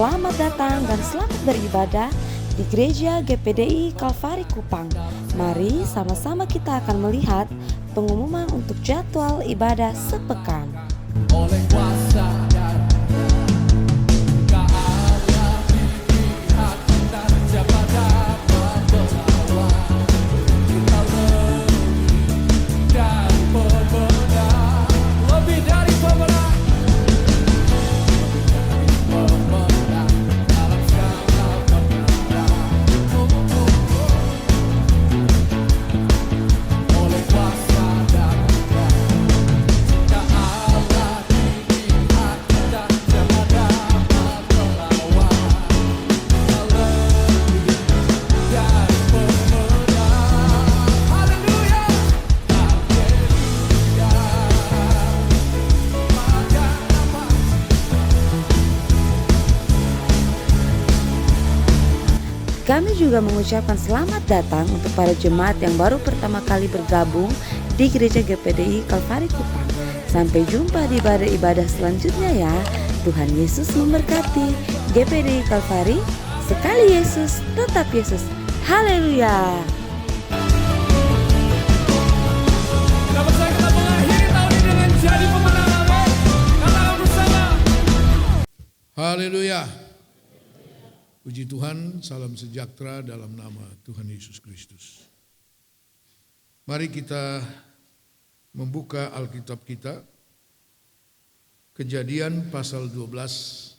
Selamat datang dan selamat beribadah di Gereja GPDI Kalvari Kupang. Mari sama-sama kita akan melihat pengumuman untuk jadwal ibadah sepekan. Oleh kuasa dan Allah dilihat dan siapa dapat melawan. Kita lebih dari pemenang, lebih dari pemenang. Pemenang dalam segala perkara. Oleh kuasa dan Kami juga mengucapkan selamat datang untuk para jemaat yang baru pertama kali bergabung di Gereja GPDI Kalvari Kupang. Sampai jumpa di ibadah selanjutnya ya. Tuhan Yesus memberkati. GPDI Kalvari, sekali Yesus, tetap Yesus. Haleluya. Kita percaya kita mengakhiri tahun ini dengan jadi pemenang. Amin. Katakan bersama. Haleluya. Puji Tuhan, salam sejahtera dalam nama Tuhan Yesus Kristus. Mari kita membuka Alkitab kita. Kejadian pasal 12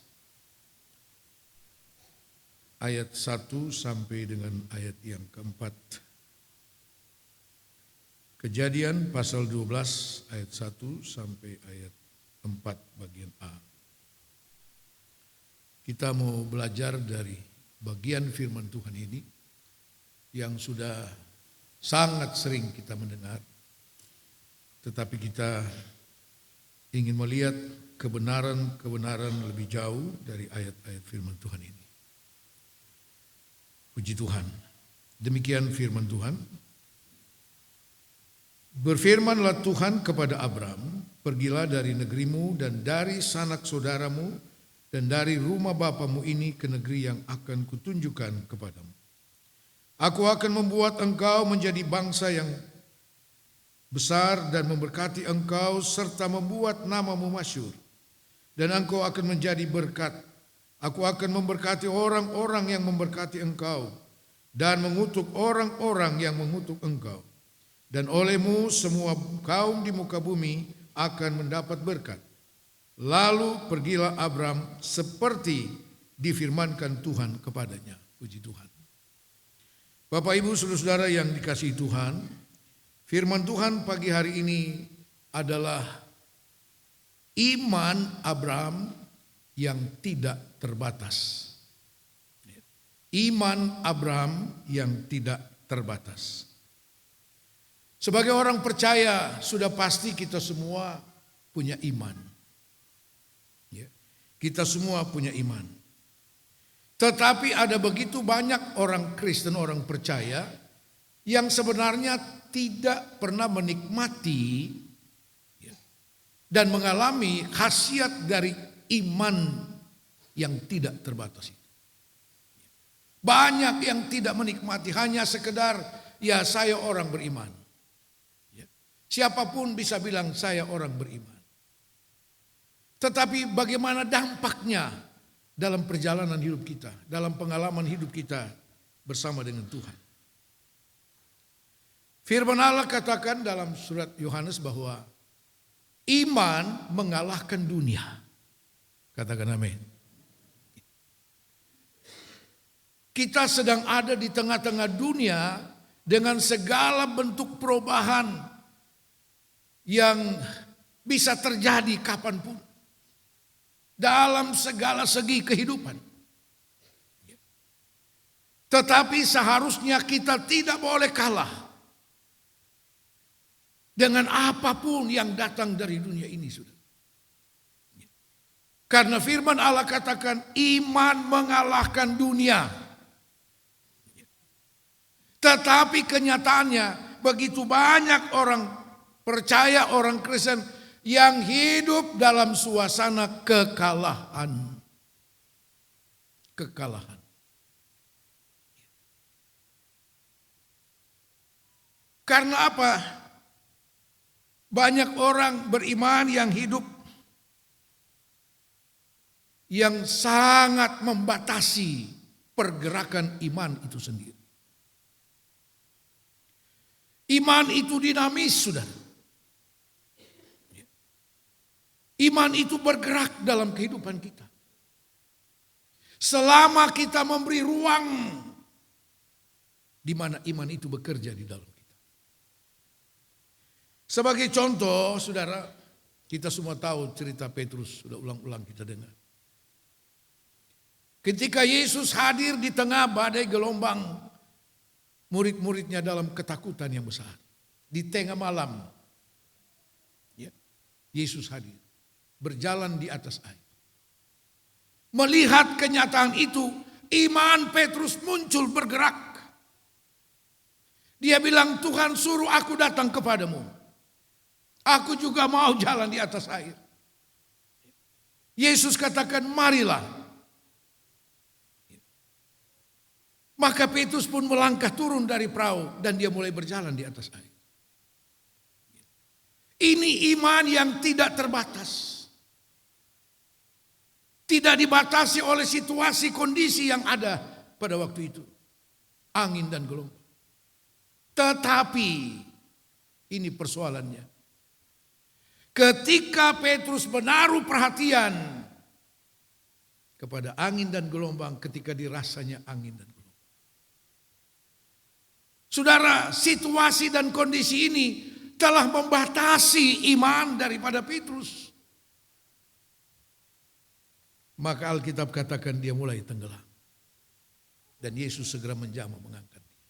ayat 1 sampai dengan ayat yang keempat. Kejadian pasal 12 ayat 1 sampai ayat 4 bagian A. Kita mau belajar dari bagian firman Tuhan ini yang sudah sangat sering kita mendengar. Tetapi kita ingin melihat kebenaran-kebenaran lebih jauh dari ayat-ayat firman Tuhan ini. Puji Tuhan. Demikian firman Tuhan. Berfirmanlah Tuhan kepada Abram, pergilah dari negerimu dan dari sanak saudaramu dan dari rumah bapamu ini ke negeri yang akan kutunjukkan kepadamu. Aku akan membuat engkau menjadi bangsa yang besar dan memberkati engkau serta membuat namamu masyhur. Dan engkau akan menjadi berkat. Aku akan memberkati orang-orang yang memberkati engkau dan mengutuk orang-orang yang mengutuk engkau. Dan olehmu semua kaum di muka bumi akan mendapat berkat. Lalu pergilah Abram seperti difirmankan Tuhan kepadanya. Puji Tuhan. Bapak Ibu saudara-saudara yang dikasihi Tuhan, firman Tuhan pagi hari ini adalah iman Abram yang tidak terbatas. Iman Abram yang tidak terbatas. Sebagai orang percaya, sudah pasti kita semua punya iman. Kita semua punya iman. Tetapi ada begitu banyak orang Kristen, orang percaya yang sebenarnya tidak pernah menikmati dan mengalami khasiat dari iman yang tidak terbatas itu. Banyak yang tidak menikmati, hanya sekedar ya saya orang beriman. Siapapun bisa bilang saya orang beriman. Tetapi bagaimana dampaknya dalam perjalanan hidup kita, dalam pengalaman hidup kita bersama dengan Tuhan. Firman Allah katakan dalam surat Yohanes bahwa iman mengalahkan dunia. Katakan amin. Kita sedang ada di tengah-tengah dunia dengan segala bentuk perubahan yang bisa terjadi kapanpun. Dalam segala segi kehidupan. Tetapi seharusnya kita tidak boleh kalah dengan apapun yang datang dari dunia ini, sudah. Karena firman Allah katakan iman mengalahkan dunia. Tetapi kenyataannya begitu banyak orang percaya, orang Kristen yang hidup dalam suasana kekalahan. kekalahan. Karena apa? Banyak orang beriman yang hidup yang sangat membatasi pergerakan iman itu sendiri. Iman itu dinamis, saudara. Iman itu bergerak dalam kehidupan kita. Selama kita memberi ruang di mana iman itu bekerja di dalam kita. Sebagai contoh, saudara, kita semua tahu cerita Petrus, sudah ulang-ulang kita dengar. Ketika Yesus hadir di tengah badai gelombang, murid-muridnya dalam ketakutan yang besar. Di tengah malam, ya, Yesus hadir, berjalan di atas air. Melihat kenyataan itu, iman Petrus muncul bergerak. Dia bilang, Tuhan suruh aku datang kepadamu. Aku juga mau jalan di atas air. Yesus katakan, marilah. Maka Petrus pun melangkah turun dari perahu dan dia mulai berjalan di atas air. Ini iman yang tidak terbatas. Tidak dibatasi oleh situasi kondisi yang ada pada waktu itu. Angin dan gelombang. Tetapi ini persoalannya. Ketika Petrus menaruh perhatian kepada angin dan gelombang, ketika dirasanya angin dan gelombang. Saudara, situasi dan kondisi ini telah membatasi iman daripada Petrus. Maka Alkitab katakan dia mulai tenggelam. Dan Yesus segera menjamah mengangkat dia.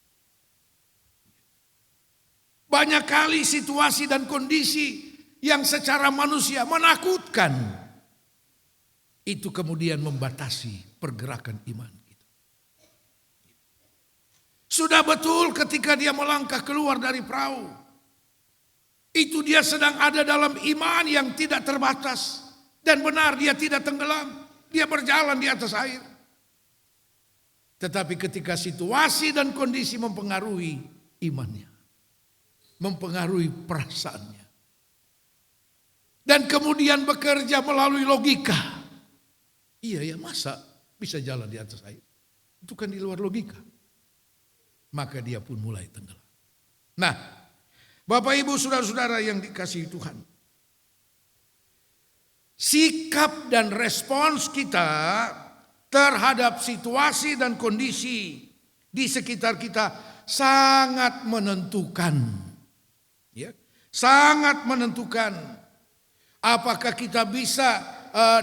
Banyak kali situasi dan kondisi yang secara manusia menakutkan, itu kemudian membatasi pergerakan iman kita. Sudah betul ketika dia melangkah keluar dari perahu, itu dia sedang ada dalam iman yang tidak terbatas. Dan benar dia tidak tenggelam, dia berjalan di atas air. Tetapi ketika situasi dan kondisi mempengaruhi imannya, mempengaruhi perasaannya, dan kemudian bekerja melalui logika. Iya ya, masa bisa jalan di atas air? Itu kan di luar logika. Maka dia pun mulai tenggelam. Nah, Bapak Ibu saudara-saudara yang dikasihi Tuhan. Sikap dan respons kita terhadap situasi dan kondisi di sekitar kita sangat menentukan. Ya, sangat menentukan. Apakah kita bisa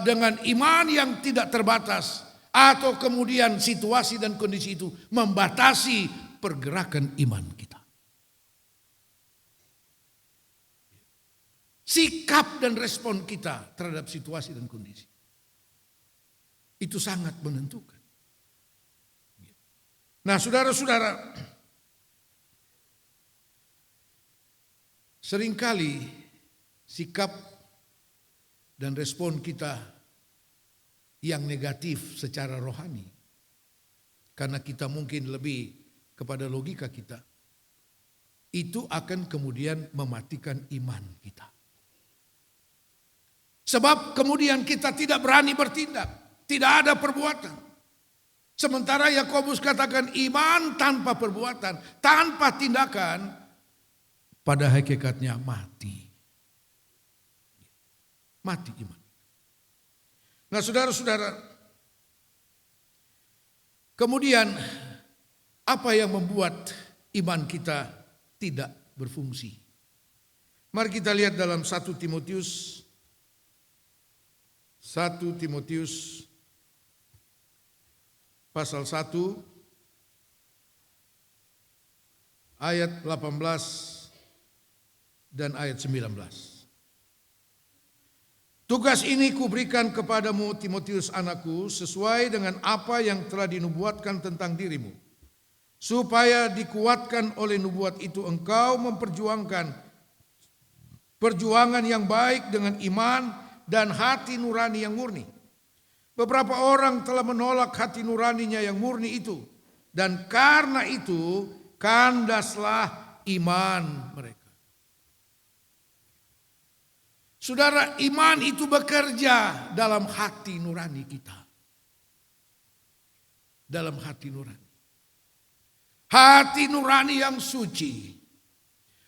dengan iman yang tidak terbatas, atau kemudian situasi dan kondisi itu membatasi pergerakan iman kita. Sikap dan respon kita terhadap situasi dan kondisi itu sangat menentukan. Nah, saudara-saudara, seringkali sikap dan respon kita yang negatif secara rohani, karena kita mungkin lebih kepada logika kita, itu akan kemudian mematikan iman kita. Sebab kemudian kita tidak berani bertindak, tidak ada perbuatan. Sementara Yakobus katakan iman tanpa perbuatan, tanpa tindakan, pada hakikatnya mati. Mati iman. Nah, saudara-saudara, kemudian apa yang membuat iman kita tidak berfungsi? Mari kita lihat dalam 1 Timotius pasal 1 ayat 18 dan ayat 19. Tugas ini kuberikan kepadamu Timotius anakku sesuai dengan apa yang telah dinubuatkan tentang dirimu. Supaya dikuatkan oleh nubuat itu engkau memperjuangkan perjuangan yang baik dengan iman dan hati nurani yang murni. Beberapa orang telah menolak hati nuraninya yang murni itu. Dan karena itu kandaslah iman mereka. Saudara, iman itu bekerja dalam hati nurani kita. Dalam hati nurani. Hati nurani yang suci.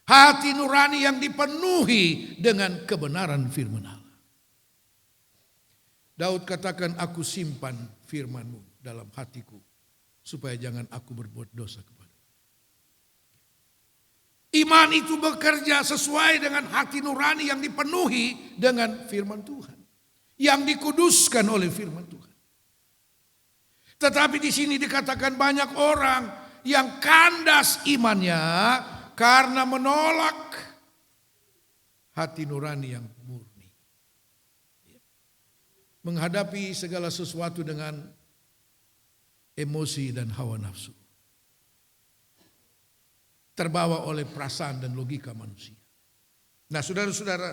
Hati nurani yang dipenuhi dengan kebenaran firman Allah. Daud katakan, aku simpan firman-Mu dalam hatiku, supaya jangan aku berbuat dosa kepada. Iman itu bekerja sesuai dengan hati nurani yang dipenuhi dengan firman Tuhan. Yang dikuduskan oleh firman Tuhan. Tetapi di sini dikatakan banyak orang yang kandas imannya karena menolak hati nurani yang murni. Menghadapi segala sesuatu dengan emosi dan hawa nafsu. Terbawa oleh perasaan dan logika manusia. Nah, saudara-saudara,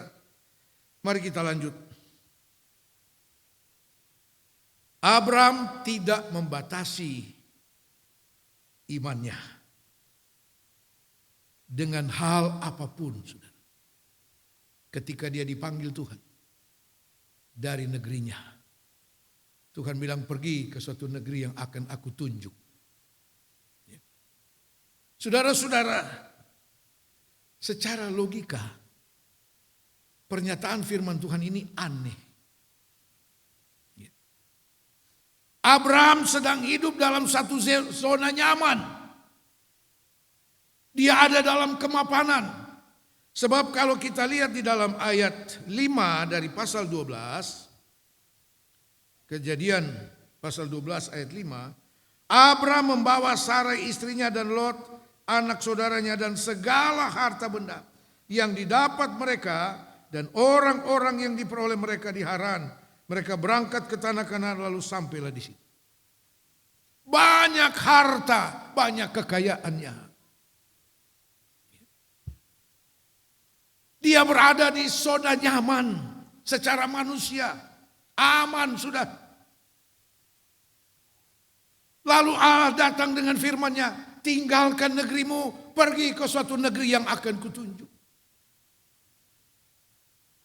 mari kita lanjut. Abraham tidak membatasi imannya dengan hal apapun, saudara. Ketika dia dipanggil Tuhan dari negerinya, Tuhan bilang pergi ke suatu negeri yang akan aku tunjuk. Saudara-saudara, secara logika pernyataan firman Tuhan ini aneh. Abraham sedang hidup dalam satu zona nyaman. Dia ada dalam kemapanan. Sebab kalau kita lihat di dalam ayat 5 dari pasal 12, Kejadian pasal 12 ayat 5, Abraham membawa Sarai istrinya dan Lot anak saudaranya dan segala harta benda yang didapat mereka dan orang-orang yang diperoleh mereka di Haran. Mereka berangkat ke tanah Kanaan lalu sampailah di situ. Banyak harta, banyak kekayaannya. Dia berada di zona nyaman secara manusia. Aman sudah. Lalu Allah datang dengan firman-Nya, tinggalkan negerimu, pergi ke suatu negeri yang akan kutunjuk.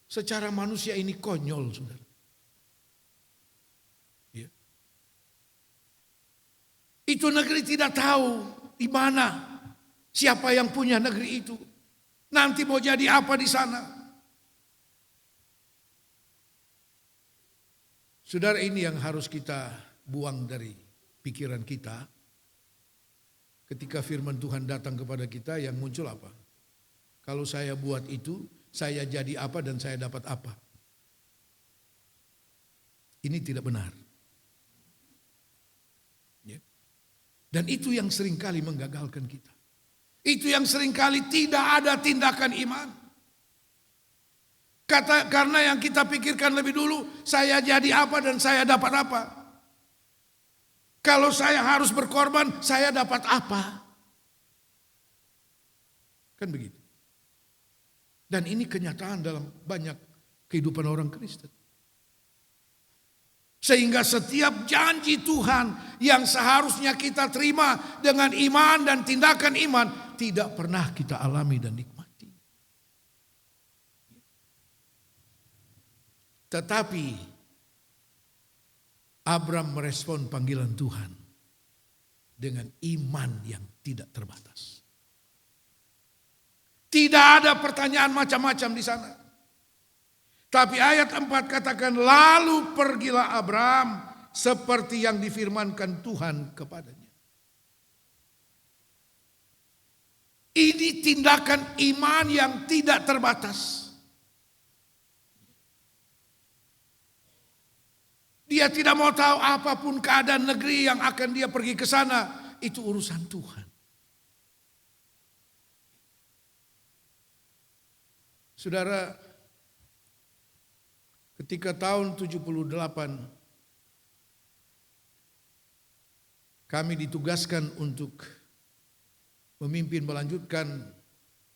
Secara manusia ini konyol, saudara. Ya. Itu negeri tidak tahu di mana, siapa yang punya negeri itu. Nanti mau jadi apa di sana? Saudara, ini yang harus kita buang dari pikiran kita. Ketika firman Tuhan datang kepada kita, yang muncul apa? Kalau saya buat itu, saya jadi apa dan saya dapat apa? Ini tidak benar. Ya. Dan itu yang seringkali menggagalkan kita. Itu yang seringkali tidak ada tindakan iman. Karena yang kita pikirkan lebih dulu, saya jadi apa dan saya dapat apa. Kalau saya harus berkorban, saya dapat apa? Kan begitu. Dan ini kenyataan dalam banyak kehidupan orang Kristen. Sehingga setiap janji Tuhan yang seharusnya kita terima dengan iman dan tindakan iman, tidak pernah kita alami dan nikmati. Tetapi Abraham merespon panggilan Tuhan dengan iman yang tidak terbatas. Tidak ada pertanyaan macam-macam di sana. Tapi ayat 4 katakan, lalu pergilah Abraham seperti yang difirmankan Tuhan kepadanya. Ini tindakan iman yang tidak terbatas. Dia tidak mau tahu apapun keadaan negeri yang akan dia pergi ke sana. Itu urusan Tuhan. Saudara, ketika tahun 78 kami ditugaskan untuk memimpin melanjutkan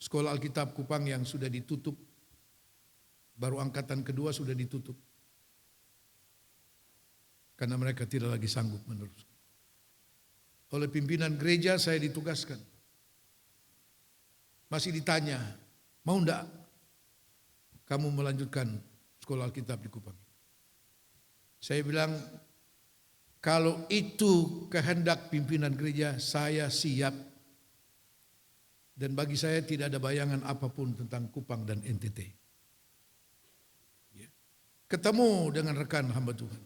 sekolah Alkitab Kupang yang sudah ditutup. Baru angkatan kedua sudah ditutup. Karena mereka tidak lagi sanggup meneruskan. Oleh pimpinan gereja saya ditugaskan. Masih ditanya, mau enggak kamu melanjutkan sekolah Alkitab di Kupang? Saya bilang, kalau itu kehendak pimpinan gereja, saya siap. Dan bagi saya tidak ada bayangan apapun tentang Kupang dan NTT. Ketemu dengan rekan hamba Tuhan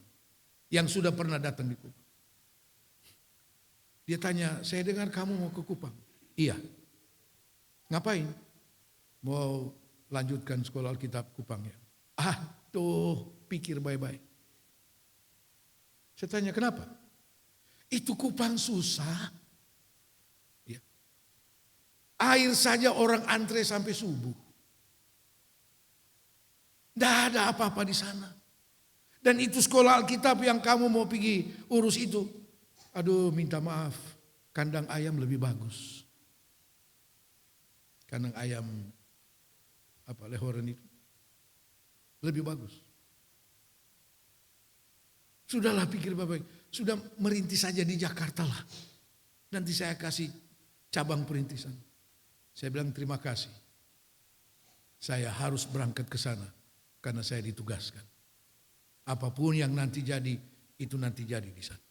yang sudah pernah datang di Kupang. Dia tanya, saya dengar kamu mau ke Kupang. Iya. Ngapain? Mau lanjutkan sekolah Alkitab Kupang ya. Pikir baik-baik. Saya tanya, kenapa? Itu Kupang susah. Ya. Air saja orang antre sampai subuh. Tidak ada apa-apa di sana. Dan itu sekolah Alkitab yang kamu mau pergi urus itu. Aduh, minta maaf. Kandang ayam lebih bagus. Kandang ayam lehoran itu lebih bagus. Sudahlah, pikir baik-baik. Sudah merintis saja di Jakarta lah. Nanti saya kasih cabang perintisan. Saya bilang terima kasih. Saya harus berangkat ke sana karena saya ditugaskan. Apapun yang nanti jadi, itu nanti jadi di sana.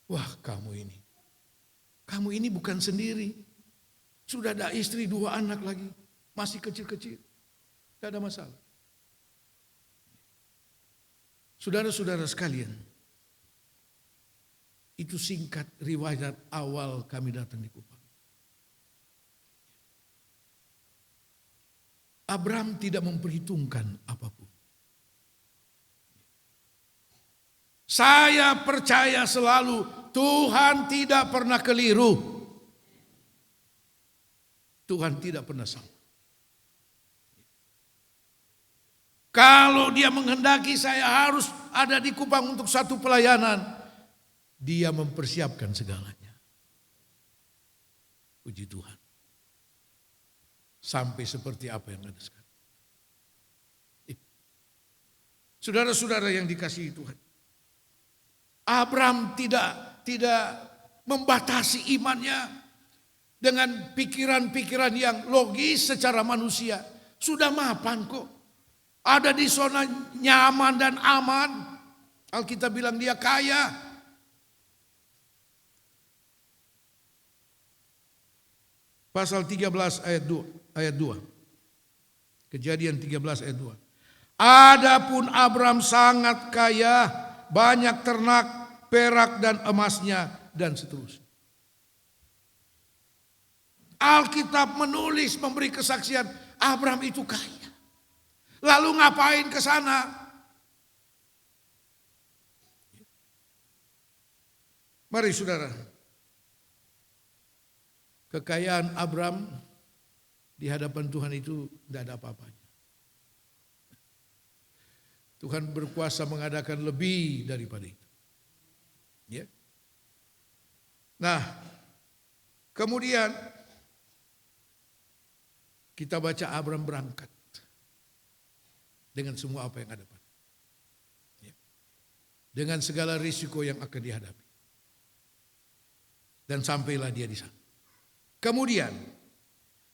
Wah, kamu ini bukan sendiri. Sudah ada istri 2 anak lagi. Masih kecil-kecil. Tidak ada masalah. Saudara-saudara sekalian. Itu singkat riwayat awal kami datang di Kupang. Abraham tidak memperhitungkan apapun. Saya percaya selalu Tuhan tidak pernah keliru. Tuhan tidak pernah salah. Kalau dia menghendaki saya harus ada di Kupang untuk satu pelayanan, dia mempersiapkan segalanya. Puji Tuhan. Sampai seperti apa yang ada sekarang. Saudara-saudara yang dikasihi Tuhan. Abraham tidak membatasi imannya dengan pikiran-pikiran yang logis secara manusia. Sudah mapan kok. Ada di zona nyaman dan aman. Alkitab bilang dia kaya. Pasal 13 ayat 2. Kejadian 13 ayat 2. Adapun Abraham sangat kaya, banyak ternak, perak dan emasnya dan seterusnya. Alkitab menulis, memberi kesaksian Abraham itu kaya. Lalu ngapain ke sana? Mari saudara. Kekayaan Abraham di hadapan Tuhan itu tidak ada apa-apanya. Tuhan berkuasa mengadakan lebih daripada itu. Ya. Nah, kemudian kita baca Abraham berangkat dengan semua apa yang ada pada. Ya. Dengan segala risiko yang akan dihadapi. Dan sampailah dia di sana. Kemudian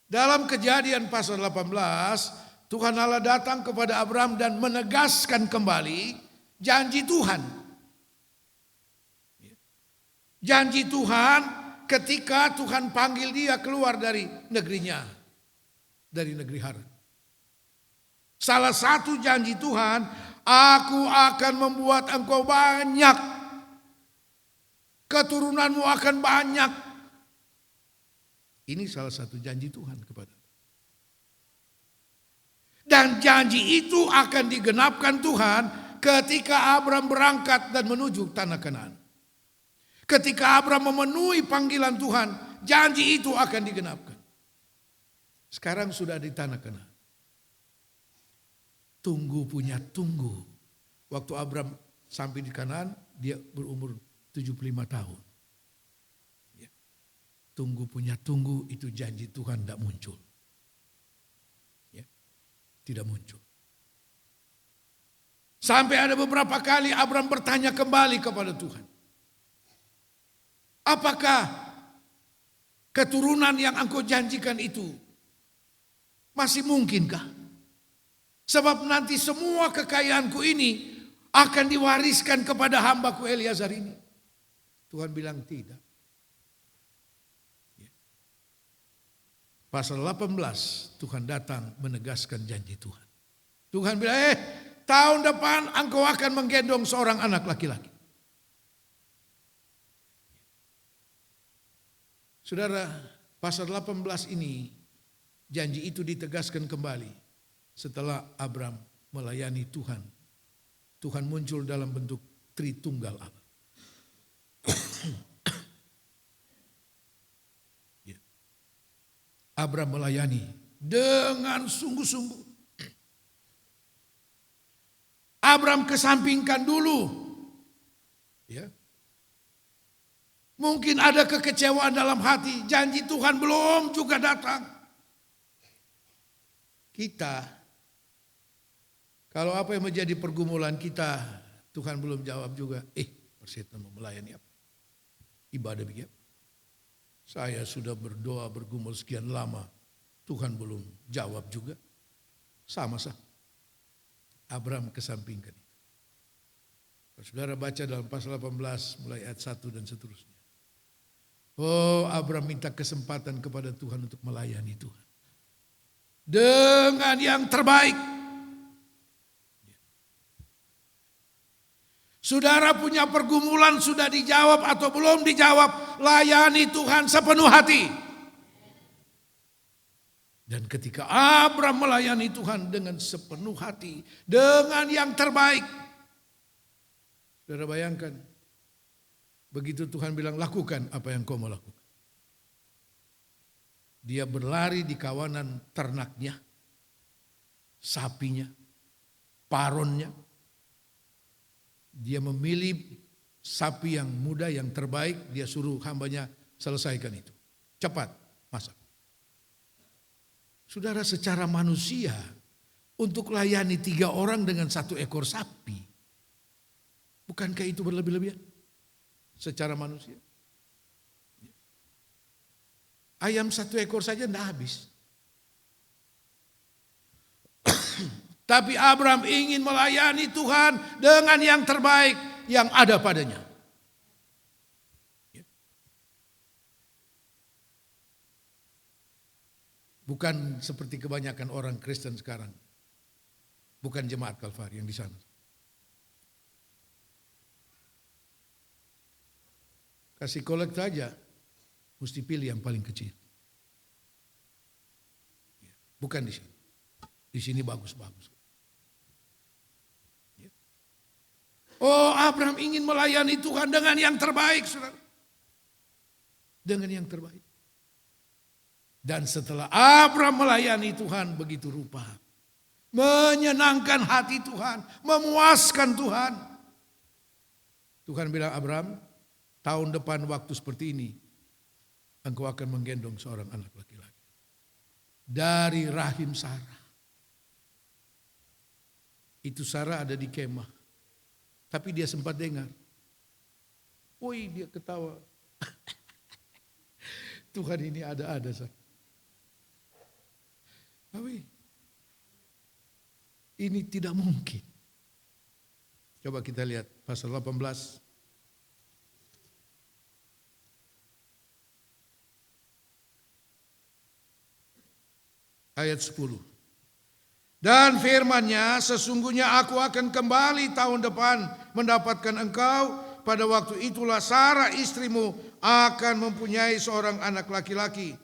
dalam Kejadian pasal 18, Tuhan Allah datang kepada Abraham dan menegaskan kembali janji Tuhan. Janji Tuhan ketika Tuhan panggil dia keluar dari negerinya, dari negeri Haran. Salah satu janji Tuhan, aku akan membuat engkau banyak, keturunanmu akan banyak. Ini salah satu janji Tuhan kepada. Dan janji itu akan digenapkan Tuhan ketika Abraham berangkat dan menuju tanah Kanaan. Ketika Abraham memenuhi panggilan Tuhan, janji itu akan digenapkan. Sekarang sudah di tanah Kanaan. Tunggu. Waktu Abraham sampai di Kanaan, dia berumur 75 tahun. Tunggu itu janji Tuhan tidak muncul. Ya, tidak muncul. Sampai ada beberapa kali Abram bertanya kembali kepada Tuhan. Apakah keturunan yang engkau janjikan itu masih mungkinkah? Sebab nanti semua kekayaanku ini akan diwariskan kepada hambaku Eliezer ini. Tuhan bilang tidak. Pasal 18 Tuhan datang menegaskan janji Tuhan. Tuhan bilang, tahun depan engkau akan menggendong seorang anak laki-laki. Saudara, pasal 18 ini janji itu ditegaskan kembali setelah Abram melayani Tuhan. Tuhan muncul dalam bentuk Tritunggal Allah. Abram melayani dengan sungguh-sungguh. Abram kesampingkan dulu. Ya. Mungkin ada kekecewaan dalam hati. Janji Tuhan belum juga datang. Kita, kalau apa yang menjadi pergumulan kita, Tuhan belum jawab juga. Persita mau melayani apa? Ibadah begitu. Saya sudah berdoa bergumul sekian lama. Tuhan belum jawab juga. Sama-sama. Abram kesampingkan itu. Saudara baca dalam pasal 18 mulai ayat 1 dan seterusnya. Abram minta kesempatan kepada Tuhan untuk melayani Tuhan. Dengan yang terbaik. Saudara punya pergumulan sudah dijawab atau belum dijawab. Layani Tuhan sepenuh hati. Dan ketika Abram melayani Tuhan dengan sepenuh hati, dengan yang terbaik. Saudara bayangkan, begitu Tuhan bilang lakukan apa yang kau mau lakukan. Dia berlari di kawanan ternaknya, sapinya, paronnya. Dia memilih sapi yang muda, yang terbaik, dia suruh hambanya selesaikan itu. Cepat, masak. Saudara, secara manusia untuk layani 3 orang dengan 1 ekor sapi. Bukankah itu berlebih-lebihan? Secara manusia. Ayam 1 ekor saja tidak habis. Tapi Abram ingin melayani Tuhan dengan yang terbaik yang ada padanya. Bukan seperti kebanyakan orang Kristen sekarang. Bukan jemaat Kalvari yang di sana. Kasih kolek saja, mesti pilih yang paling kecil. Bukan di sini. Di sini bagus-bagus. Abram ingin melayani Tuhan dengan yang terbaik, saudara. Dengan yang terbaik. Dan setelah Abram melayani Tuhan begitu rupa. Menyenangkan hati Tuhan. Memuaskan Tuhan. Tuhan bilang, Abram, tahun depan waktu seperti ini, engkau akan menggendong seorang anak laki-laki. Dari rahim Sarah. Itu Sarah ada di kemah. Tapi dia sempat dengar. Dia ketawa. Tuhan ini ada-ada saja. Ini tidak mungkin. Coba kita lihat pasal 18. Ayat 10. Dan firman-Nya, sesungguhnya aku akan kembali tahun depan mendapatkan engkau. Pada waktu itulah Sarah istrimu akan mempunyai seorang anak laki-laki.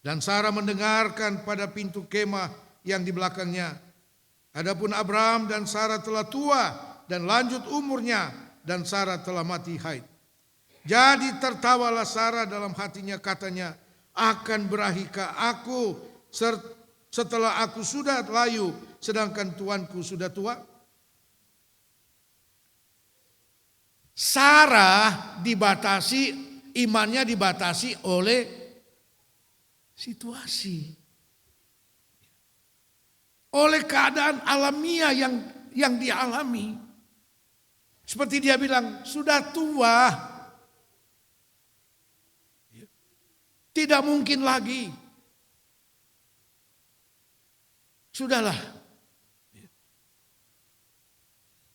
Dan Sarah mendengarkan pada pintu kemah yang di belakangnya. Adapun Abram dan Sarah telah tua dan lanjut umurnya, dan Sarah telah mati haid. Jadi tertawalah Sarah dalam hatinya, katanya, akan berahikah aku setelah aku sudah layu, sedangkan tuanku sudah tua? Sarah dibatasi, imannya dibatasi oleh situasi. Oleh keadaan alamiah yang dia alami. Seperti dia bilang, sudah tua. Tidak mungkin lagi. Sudahlah.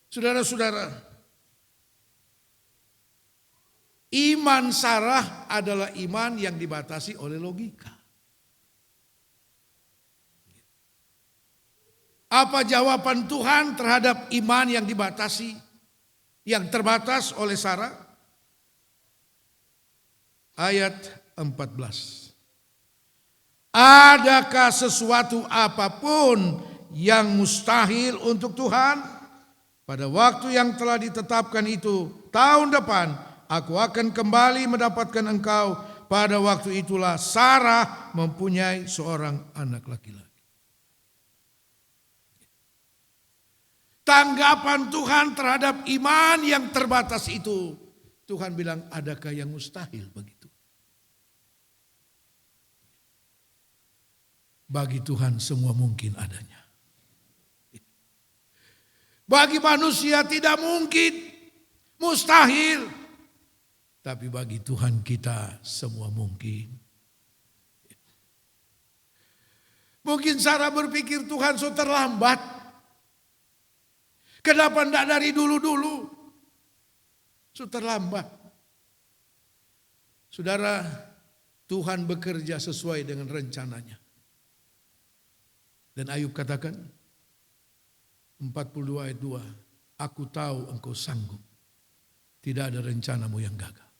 Saudara-saudara, iman Sarah adalah iman yang dibatasi oleh logika. Apa jawaban Tuhan terhadap iman yang dibatasi, yang terbatas oleh Sarah? Ayat 14. Adakah sesuatu apapun yang mustahil untuk Tuhan? Pada waktu yang telah ditetapkan itu, tahun depan aku akan kembali mendapatkan engkau. Pada waktu itulah Sarah mempunyai seorang anak laki-laki. Tanggapan Tuhan terhadap iman yang terbatas itu, Tuhan bilang, adakah yang mustahil begitu? Bagi Tuhan semua mungkin adanya. Bagi manusia tidak mungkin, mustahil. Tapi bagi Tuhan kita semua mungkin. Mungkin Sarah berpikir Tuhan sudah terlambat. Kenapa tidak dari dulu-dulu? Sudah terlambat. Saudara, Tuhan bekerja sesuai dengan rencananya. Dan Ayub katakan, 42 ayat 2, aku tahu engkau sanggup. Tidak ada rencanamu yang gagal.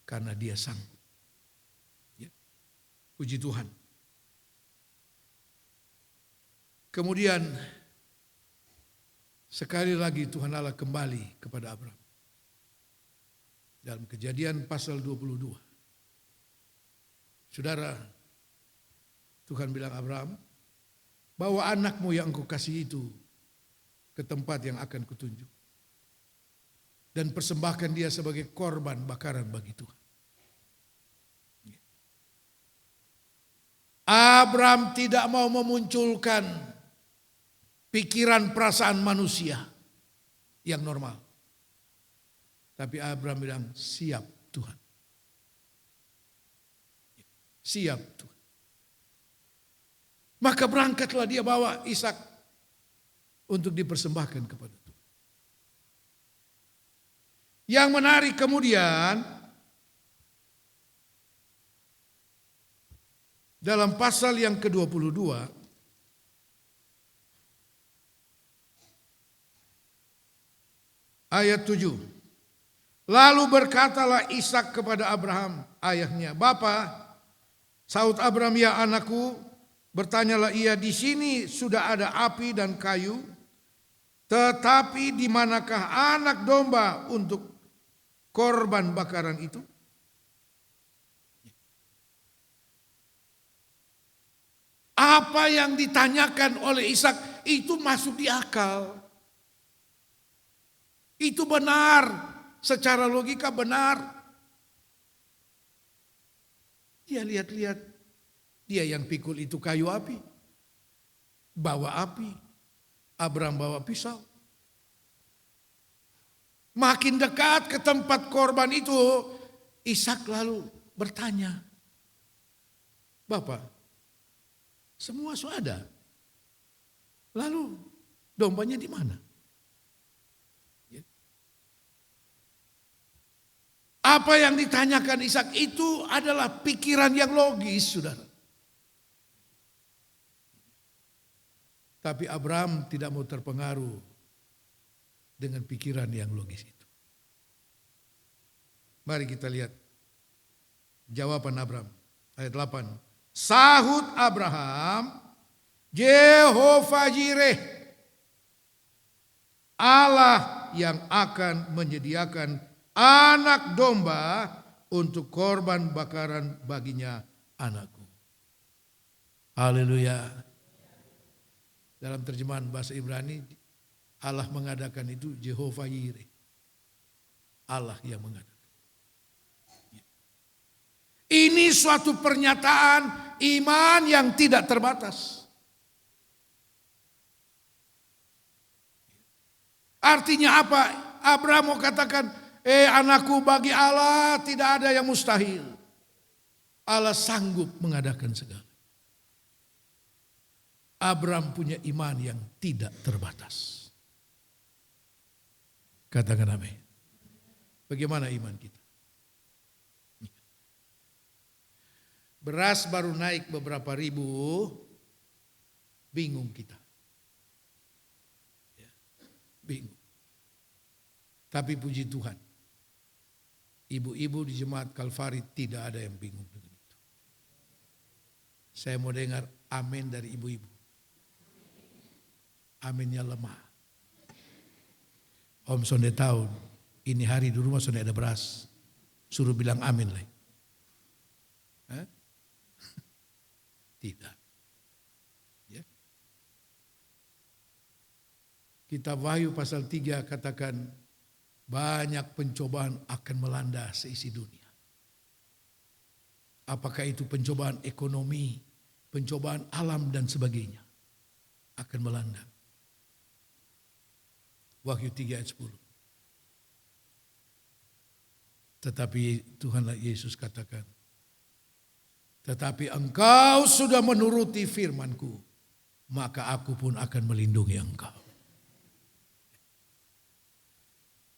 Karena dia sanggup. Ya. Puji Tuhan. Kemudian sekali lagi Tuhan Allah kembali kepada Abraham. Dalam Kejadian pasal 22. Saudara, Tuhan bilang Abraham, bawa anakmu yang engkau kasih itu ke tempat yang akan kutunjuk. Dan persembahkan dia sebagai korban bakaran bagi Tuhan. Abraham tidak mau memunculkan pikiran perasaan manusia yang normal. Tapi Abraham bilang, siap Tuhan. Siap Tuhan. Maka berangkatlah dia bawa Ishak untuk dipersembahkan kepada Tuhan. Yang menarik kemudian, dalam pasal yang ke-22, ayat 7. Lalu berkatalah Ishak kepada Abraham, ayahnya, Bapa, sahut Abraham, ya anakku. Bertanyalah ia, di sini sudah ada api dan kayu, tetapi di manakah anak domba untuk korban bakaran itu? Apa yang ditanyakan oleh Ishak itu masuk di akal. Itu benar, secara logika benar. Dia lihat-lihat. Dia yang pikul itu kayu api. Bawa api. Abraham bawa pisau. Makin dekat ke tempat korban itu, Ishak lalu bertanya, Bapak, semua sudah ada. Lalu dombanya di mana? Apa yang ditanyakan Ishak itu adalah pikiran yang logis, saudara. Tapi Abraham tidak mau terpengaruh dengan pikiran yang logis itu. Mari kita lihat jawaban Abraham. Ayat 8. Sahut Abraham, Jehovah Jireh, Allah yang akan menyediakan anak domba untuk korban bakaran baginya anakku. Haleluya. Dalam terjemahan bahasa Ibrani, Allah mengadakan itu Jehovah Yireh. Allah yang mengadakan. Ini suatu pernyataan iman yang tidak terbatas. Artinya apa? Abraham mau katakan, anakku, bagi Allah tidak ada yang mustahil. Allah sanggup mengadakan segala. Abraham punya iman yang tidak terbatas. Katakan amin. Bagaimana iman kita? Beras baru naik beberapa ribu, bingung kita. Ya, bingung. Tapi puji Tuhan, ibu-ibu di jemaat Kalvari tidak ada yang bingung dengan itu. Saya mau dengar amin dari ibu-ibu. Aminnya lemah. Om sonde tahun, ini hari di rumah sonde ada beras. Suruh bilang amin lah. Tidak. Ya. Kitab Wahyu pasal 3 katakan banyak pencobaan akan melanda seisi dunia. Apakah itu pencobaan ekonomi, pencobaan alam dan sebagainya akan melanda. Wahyu 3 ayat 10. Tetapi Tuhan Yesus katakan, tetapi engkau sudah menuruti firman-Ku, maka aku pun akan melindungi engkau.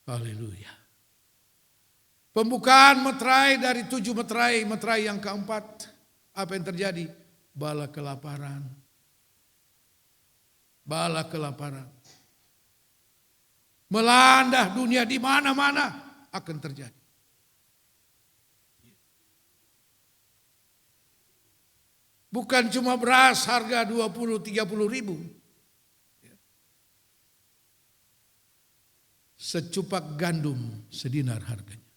Haleluya. Pembukaan meterai dari 7 meterai yang keempat. Apa yang terjadi? Bala kelaparan. Bala kelaparan. Melanda dunia di mana-mana akan terjadi. Bukan cuma beras harga 20-30 ribu. Secupak gandum sedinar harganya.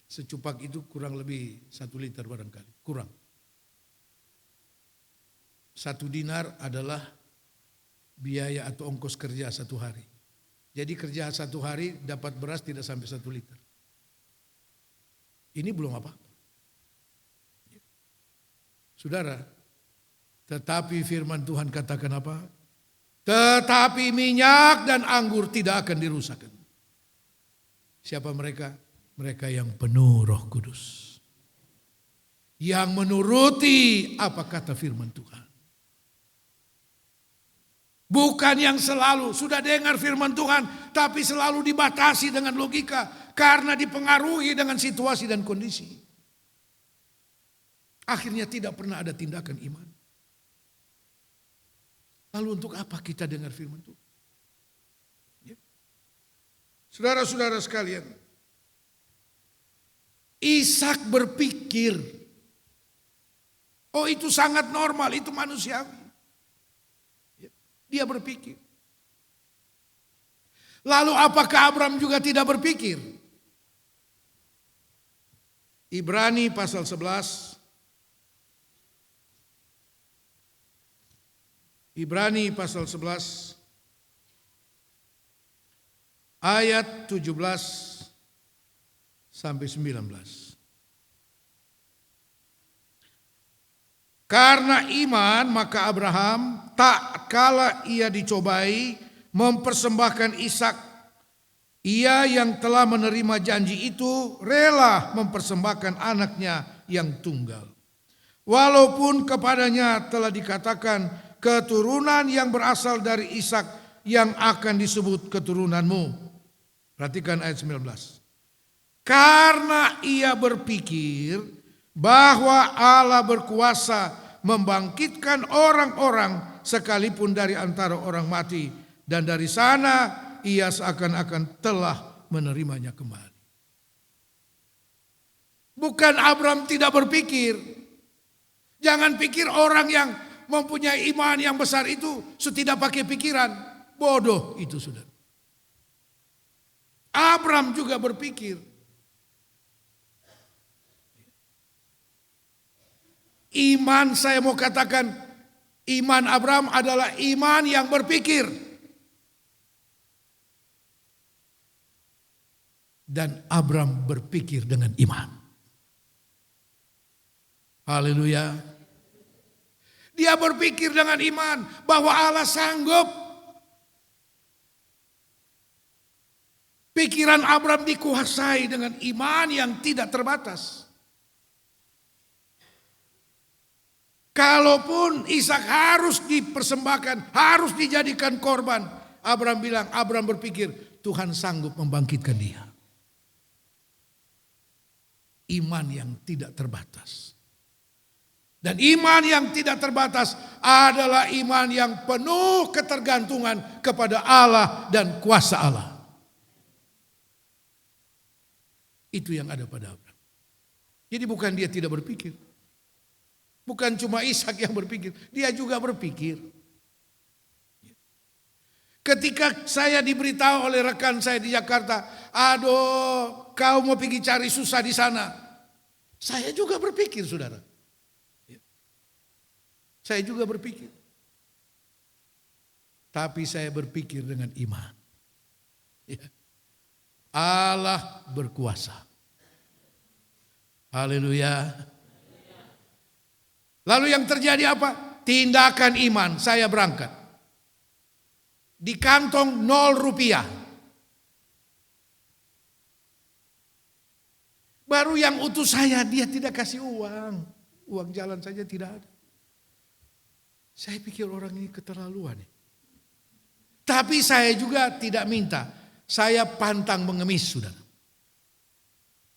Secupak itu kurang lebih 1 liter barangkali. Kurang. 1 dinar adalah biaya atau ongkos kerja 1 hari. Jadi kerja 1 hari dapat beras tidak sampai 1 liter. Ini belum apa-apa. Saudara, tetapi firman Tuhan katakan apa? Tetapi minyak dan anggur tidak akan dirusakkan. Siapa mereka? Mereka yang penuh Roh Kudus. Yang menuruti apa kata firman Tuhan. Bukan yang selalu sudah dengar firman Tuhan, tapi selalu dibatasi dengan logika. Karena dipengaruhi dengan situasi dan kondisi. Akhirnya tidak pernah ada tindakan iman. Lalu untuk apa kita dengar firman Tuhan? Ya. Saudara-saudara sekalian, Ishak berpikir, oh itu sangat normal, itu manusiawi. Ya. Dia berpikir. Lalu apakah Abraham juga tidak berpikir? Ibrani pasal 11. Ibrani pasal 11 ayat 17 sampai 19. Karena iman maka Abraham tak kala ia dicobai mempersembahkan Ishak. Ia yang telah menerima janji itu rela mempersembahkan anaknya yang tunggal. Walaupun kepadanya telah dikatakan keturunan yang berasal dari Ishak yang akan disebut keturunanmu. Perhatikan ayat 19. Karena ia berpikir bahwa Allah berkuasa membangkitkan orang-orang sekalipun dari antara orang mati. Dan dari sana ia seakan-akan telah menerimanya kembali. Bukan Abraham tidak berpikir. Jangan pikir orang yang mempunyai iman yang besar itu tidak pakai pikiran. Bodoh itu sudah. Abraham juga berpikir. Iman, saya mau katakan, iman Abraham adalah iman yang berpikir. Dan Abraham berpikir dengan iman. Haleluya. Dia berpikir dengan iman bahwa Allah sanggup Pikiran Abraham dikuasai dengan iman yang tidak terbatas. Kalaupun Ishak harus dipersembahkan, harus dijadikan korban, Abraham berpikir, Tuhan sanggup membangkitkan dia. Iman yang tidak terbatas. Dan iman yang tidak terbatas adalah iman yang penuh ketergantungan kepada Allah dan kuasa Allah. Itu yang ada pada Abraham. Jadi bukan dia tidak berpikir. Bukan cuma Ishak yang berpikir, dia juga berpikir. Ketika saya diberitahu oleh rekan saya di Jakarta, aduh kau mau pergi cari susah di sana. Saya juga berpikir, saudara. Saya juga berpikir. Tapi saya berpikir dengan iman. Allah berkuasa. Haleluya. Lalu yang terjadi apa? Tindakan iman, saya berangkat. Di kantong 0 rupiah. Baru yang utus saya, dia tidak kasih uang. Uang jalan saja tidak ada. Saya pikir orang ini keterlaluan. Tapi saya juga tidak minta. Saya pantang mengemis, saudara.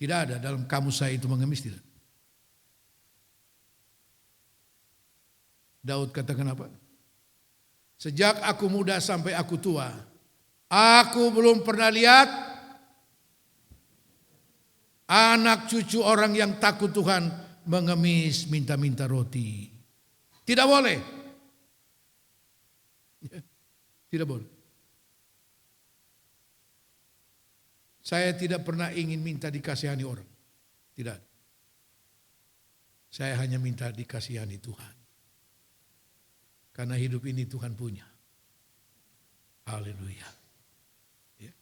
Tidak ada dalam kamus saya itu mengemis, tidak. Daud katakan apa? Sejak aku muda sampai aku tua, aku belum pernah lihat anak cucu orang yang takut Tuhan mengemis minta-minta roti. Tidak boleh. Tidak boleh. Saya tidak pernah ingin minta dikasihani orang. Tidak. Saya hanya minta dikasihani Tuhan. Karena hidup ini Tuhan punya. Haleluya. Ya.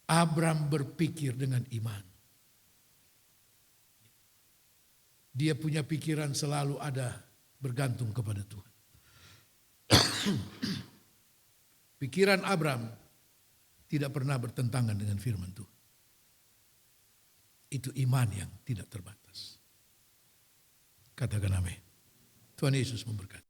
Abraham berpikir dengan iman. Dia punya pikiran selalu ada bergantung kepada Tuhan. Pikiran Abraham tidak pernah bertentangan dengan firman Tuhan. Itu iman yang tidak terbatas. Katakan amin. Tuhan Yesus memberkati.